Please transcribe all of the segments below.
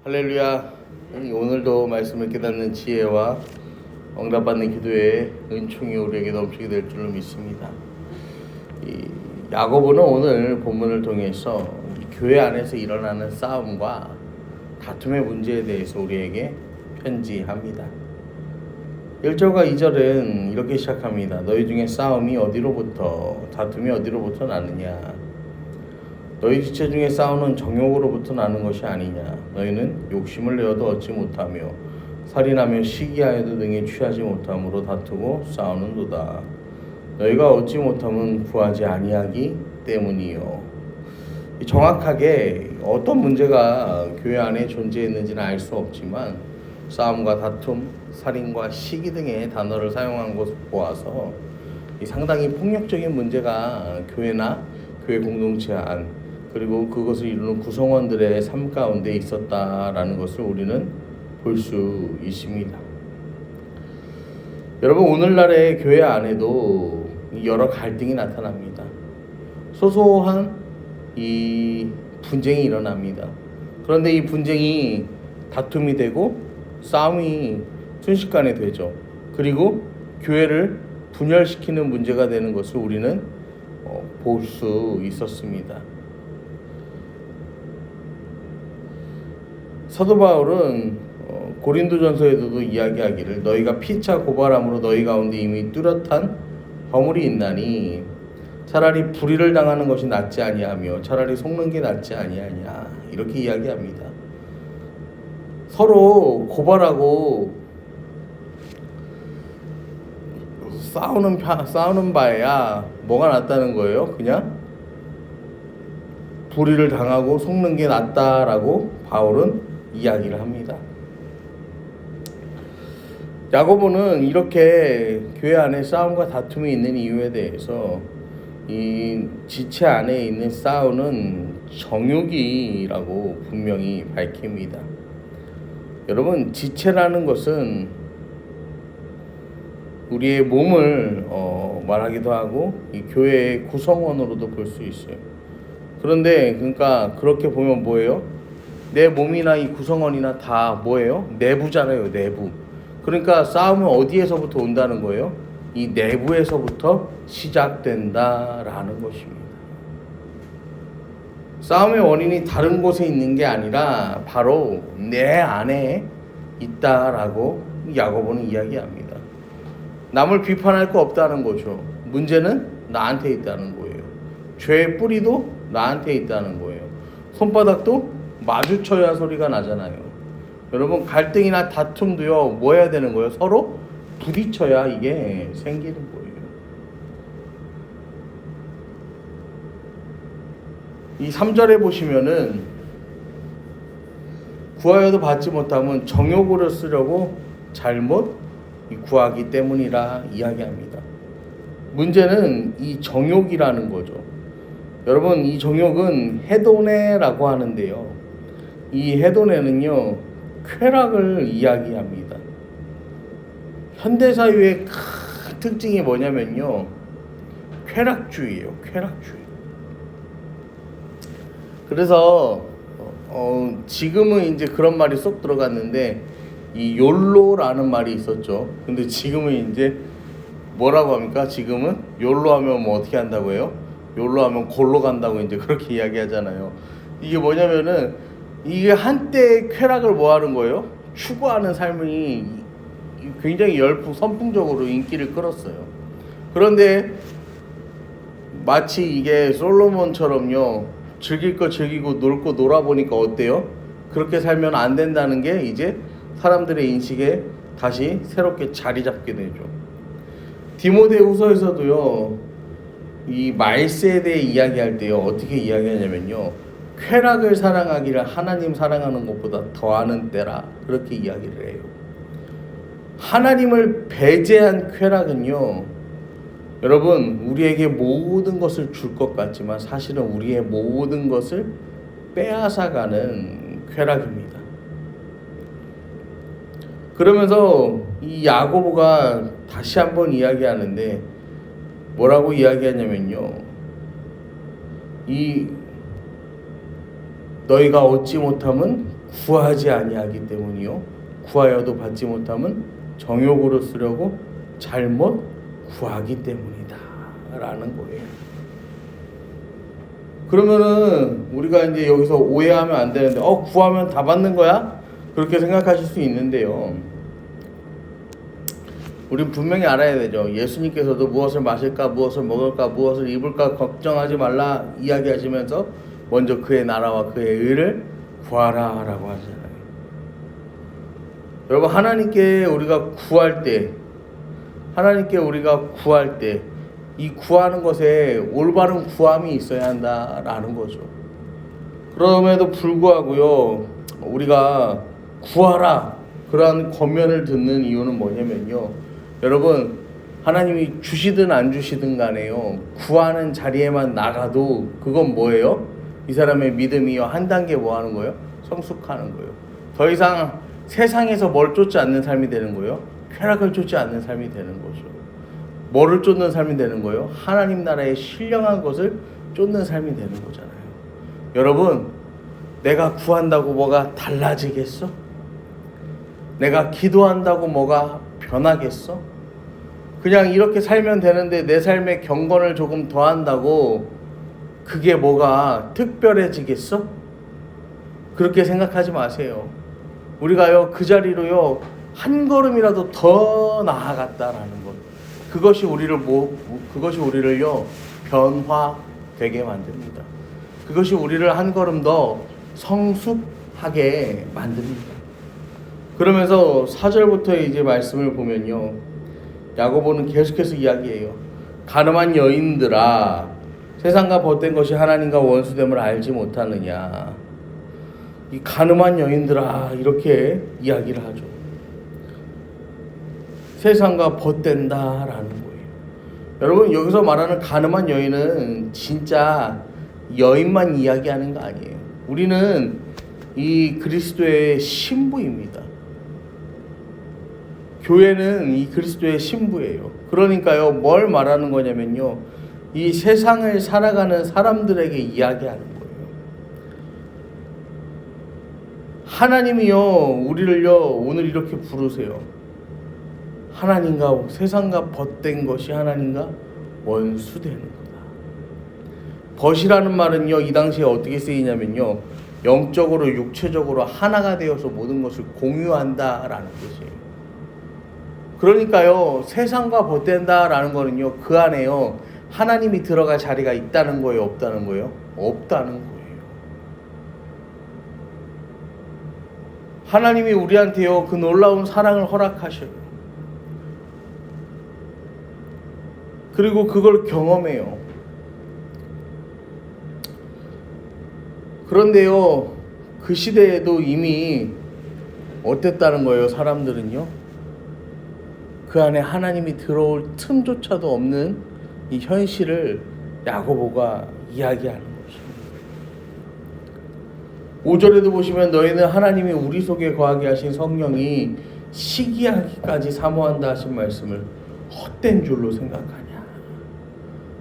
할렐루야. 오늘도 말씀을 깨닫는 지혜와 응답받는 기도의 은총이 우리에게 넘치게 될 줄로 믿습니다. 야고보는 오늘 본문을 통해서 교회 안에서 일어나는 싸움과 다툼의 문제에 대해서 우리에게 편지합니다. 1절과 2절은 이렇게 시작합니다. 너희 중에 싸움이 어디로부터 다툼이 어디로부터 나느냐. 너희 지체 중에 싸우는 정욕으로부터 나는 것이 아니냐. 너희는 욕심을 내어도 얻지 못하며 살인하며 시기하여도 능히 취하지 못함으로 다투고 싸우는도다. 너희가 얻지 못함은 구하지 아니하기 때문이요. 정확하게 어떤 문제가 교회 안에 존재했는지는 알 수 없지만 싸움과 다툼, 살인과 시기 등의 단어를 사용한 것을 보아서 상당히 폭력적인 문제가 교회나 교회 공동체 안 그리고 그것을 이루는 구성원들의 삶 가운데 있었다라는 것을 우리는 볼 수 있습니다. 여러분, 오늘날의 교회 안에도 여러 갈등이 나타납니다. 소소한 이 분쟁이 일어납니다. 그런데 이 분쟁이 다툼이 되고 싸움이 순식간에 되죠. 그리고 교회를 분열시키는 문제가 되는 것을 우리는 볼 수 있었습니다. 사도 바울은 고린도전서에서도 이야기하기를 너희가 피차 고발함으로 너희 가운데 이미 뚜렷한 허물이 있나니 차라리 불의를 당하는 것이 낫지 아니하며 차라리 속는 게 낫지 아니하냐 이렇게 이야기합니다. 서로 고발하고 싸우는 바에야 뭐가 낫다는 거예요? 그냥 불의를 당하고 속는 게 낫다라고 바울은 이야기를 합니다. 야고보는 이렇게 교회 안에 싸움과 다툼이 있는 이유에 대해서 이 지체 안에 있는 싸우는 정욕이라고 분명히 밝힙니다. 여러분, 지체라는 것은 우리의 몸을 말하기도 하고 이 교회의 구성원으로도 볼 수 있어요. 그런데 그러니까 그렇게 보면 뭐예요? 내 몸이나 이 구성원이나 다 뭐예요? 내부잖아요, 내부. 그러니까 싸움은 어디에서부터 온다는 거예요? 이 내부에서부터 시작된다라는 것입니다. 싸움의 원인이 다른 곳에 있는 게 아니라 바로 내 안에 있다라고 야고보는 이야기합니다. 남을 비판할 거 없다는 거죠. 문제는 나한테 있다는 거예요. 죄의 뿌리도 나한테 있다는 거예요. 손바닥도 마주쳐야 소리가 나잖아요. 여러분, 갈등이나 다툼도요, 뭐 해야 되는 거예요? 서로 부딪혀야 이게 생기는 거예요. 이 3절에 보시면은 구하여도 받지 못하면 정욕으로 쓰려고 잘못 구하기 때문이라 이야기합니다. 문제는 이 정욕이라는 거죠. 여러분, 이 정욕은 헤도네라고 하는데요. 이 헤도네는요, 쾌락을 이야기합니다. 현대사회의 큰 특징이 뭐냐면요, 쾌락주의예요. 쾌락주의. 그래서 지금은 이제 그런 말이 쏙 들어갔는데 이 욜로라는 말이 있었죠. 근데 지금은 이제 뭐라고 합니까? 지금은 욜로 하면 뭐 어떻게 한다고 해요? 욜로 하면 골로 간다고 이제 그렇게 이야기하잖아요. 이게 뭐냐면은 이게 한때 쾌락을 뭐 하는 거예요? 추구하는 삶이 굉장히 선풍적으로 인기를 끌었어요. 그런데 마치 이게 솔로몬처럼요, 즐길 거 즐기고 놀 거 놀아보니까 어때요? 그렇게 살면 안 된다는 게 이제 사람들의 인식에 다시 새롭게 자리 잡게 되죠. 디모데후서에서도요, 이 말세에 대해 이야기할 때요, 어떻게 이야기하냐면요, 쾌락을 사랑하기를 하나님 사랑하는 것보다 더하는 때라 그렇게 이야기를 해요. 하나님을 배제한 쾌락은요, 여러분, 우리에게 모든 것을 줄 것 같지만 사실은 우리의 모든 것을 빼앗아가는 쾌락입니다. 그러면서 이 야고보가 다시 한번 이야기하는데 뭐라고 이야기하냐면요, 이 너희가 얻지 못함은 구하지 아니하기 때문이요 구하여도 받지 못함은 정욕으로 쓰려고 잘못 구하기 때문이다 라는 거예요. 그러면은 우리가 이제 여기서 오해하면 안 되는데 구하면 다 받는 거야? 그렇게 생각하실 수 있는데요. 우린 분명히 알아야 되죠. 예수님께서도 무엇을 마실까, 무엇을 먹을까, 무엇을 입을까 걱정하지 말라 이야기하시면서 먼저 그의 나라와 그의 의를 구하라 라고 하잖아요. 여러분, 하나님께 우리가 구할 때 이 구하는 것에 올바른 구함이 있어야 한다라는 거죠. 그럼에도 불구하고요, 우리가 구하라 그러한 권면을 듣는 이유는 뭐냐면요, 여러분, 하나님이 주시든 안 주시든 간에요, 구하는 자리에만 나가도 그건 뭐예요? 이 사람의 믿음이요 한 단계 뭐 하는 거예요? 성숙하는 거예요. 더 이상 세상에서 뭘 쫓지 않는 삶이 되는 거예요. 쾌락을 쫓지 않는 삶이 되는 거죠. 뭐를 쫓는 삶이 되는 거예요? 하나님 나라의 신령한 것을 쫓는 삶이 되는 거잖아요. 여러분, 내가 구한다고 뭐가 달라지겠어? 내가 기도한다고 뭐가 변하겠어? 그냥 이렇게 살면 되는데 내 삶에 경건을 조금 더한다고 그게 뭐가 특별해지겠어? 그렇게 생각하지 마세요. 우리가요 그 자리로요 한 걸음이라도 더 나아갔다라는 것, 그것이 우리를요 변화되게 만듭니다. 그것이 우리를 한 걸음 더 성숙하게 만듭니다. 그러면서 4절부터 이제 말씀을 보면요, 야고보는 계속해서 이야기해요. 가늠한 여인들아, 세상과 벗된 것이 하나님과 원수됨을 알지 못하느냐. 이 가늠한 여인들아, 이렇게 이야기를 하죠. 세상과 벗된다라는 거예요. 여러분, 여기서 말하는 가늠한 여인은 진짜 여인만 이야기하는 거 아니에요. 우리는 이 그리스도의 신부입니다. 교회는 이 그리스도의 신부예요. 그러니까요, 뭘 말하는 거냐면요, 이 세상을 살아가는 사람들에게 이야기하는 거예요. 하나님이요 우리를요 오늘 이렇게 부르세요. 하나님과 세상과 벗된 것이 하나님과 원수되는 거다. 벗이라는 말은요 이 당시에 어떻게 쓰이냐면요, 영적으로 육체적으로 하나가 되어서 모든 것을 공유한다라는 뜻이에요. 그러니까요, 세상과 벗된다라는 거는요, 그 안에요 하나님이 들어갈 자리가 있다는 거예요, 없다는 거예요? 없다는 거예요. 하나님이 우리한테요 그 놀라운 사랑을 허락하셔요. 그리고 그걸 경험해요. 그런데요, 그 시대에도 이미 어땠다는 거예요, 사람들은요? 그 안에 하나님이 들어올 틈조차도 없는 이 현실을 야고보가 이야기하는 것입니다. 5절에도 보시면 너희는 하나님이 우리 속에 거하게 하신 성령이 시기하기까지 사모한다 하신 말씀을 헛된 줄로 생각하냐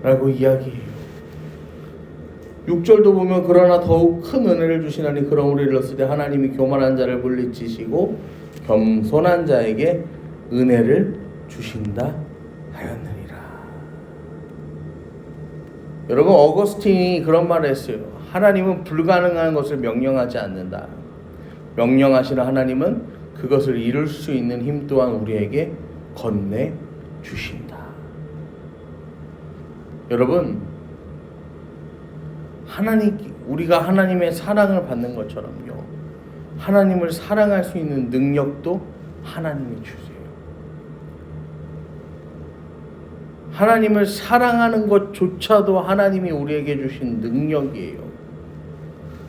라고 이야기해요. 6절도 보면 그러나 더욱 큰 은혜를 주시나니 그러므로 일렀으되 하나님이 교만한 자를 물리치시고 겸손한 자에게 은혜를 주신다 하였느니라. 여러분, 어거스틴이 그런 말을 했어요. 하나님은 불가능한 것을 명령하지 않는다. 명령하시는 하나님은 그것을 이룰 수 있는 힘 또한 우리에게 건네 주신다. 여러분, 우리가 하나님의 사랑을 받는 것처럼요, 하나님을 사랑할 수 있는 능력도 하나님이 주세요. 하나님을 사랑하는 것조차도 하나님이 우리에게 주신 능력이에요.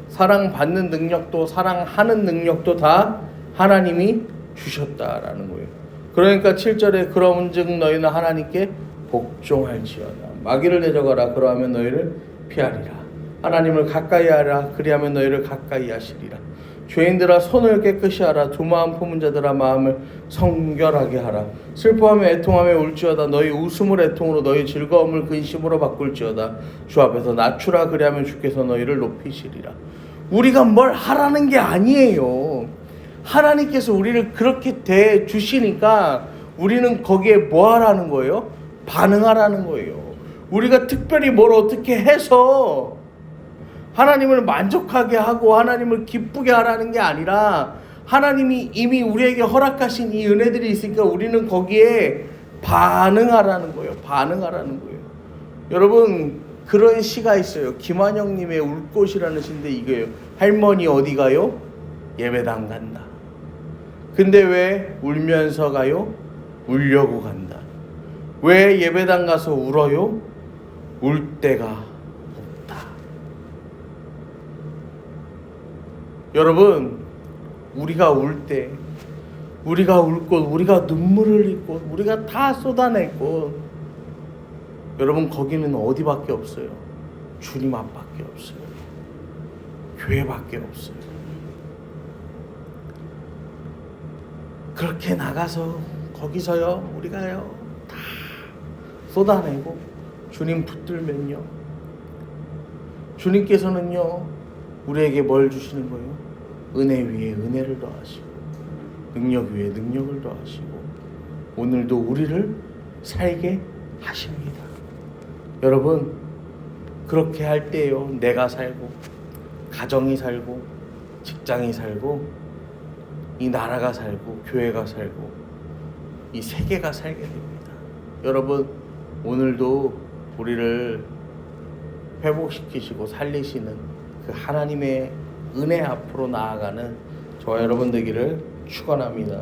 사랑받는 능력도 사랑하는 능력도 다 하나님이 주셨다라는 거예요. 그러니까 7절에 그러문즉 너희는 하나님께 복종할지어다. 마귀를 대적하라. 그러하면 너희를 피하리라. 하나님을 가까이 하라. 그리하면 너희를 가까이 하시리라. 죄인들아 손을 깨끗이 하라. 두 마음 품은 자들아 마음을 성결하게 하라. 슬퍼하며 애통하며 울지어다. 너희 웃음을 애통으로 너희 즐거움을 근심으로 바꿀지어다. 주 앞에서 낮추라. 그리하면 주께서 너희를 높이시리라. 우리가 뭘 하라는 게 아니에요. 하나님께서 우리를 그렇게 대 주시니까 우리는 거기에 뭐 하라는 거예요? 반응하라는 거예요. 우리가 특별히 뭘 어떻게 해서 하나님을 만족하게 하고 하나님을 기쁘게 하라는 게 아니라 하나님이 이미 우리에게 허락하신 이 은혜들이 있으니까 우리는 거기에 반응하라는 거예요. 반응하라는 거예요. 여러분, 그런 시가 있어요. 김한영님의 울꽃이라는 시인데 이거예요. 할머니 어디 가요? 예배당 간다. 근데 왜 울면서 가요? 울려고 간다. 왜 예배당 가서 울어요? 울 데가 없다. 여러분, 우리가 울 때, 우리가 울 곳, 우리가 눈물을 흘릴 곳, 우리가 다 쏟아낼 곳, 여러분 거기는 어디밖에 없어요? 주님 앞밖에 없어요. 교회밖에 없어요. 그렇게 나가서 거기서요 우리가요 다 쏟아내고 주님 붙들면요, 주님께서는요 우리에게 뭘 주시는 거예요? 은혜 위에 은혜를 더하시고 능력 위에 능력을 더하시고 오늘도 우리를 살게 하십니다. 여러분, 그렇게 할 때요 내가 살고 가정이 살고 직장이 살고 이 나라가 살고 교회가 살고 이 세계가 살게 됩니다. 여러분, 오늘도 우리를 회복시키시고 살리시는 그 하나님의 은혜 앞으로 나아가는 저와 여러분 되기를 축원합니다.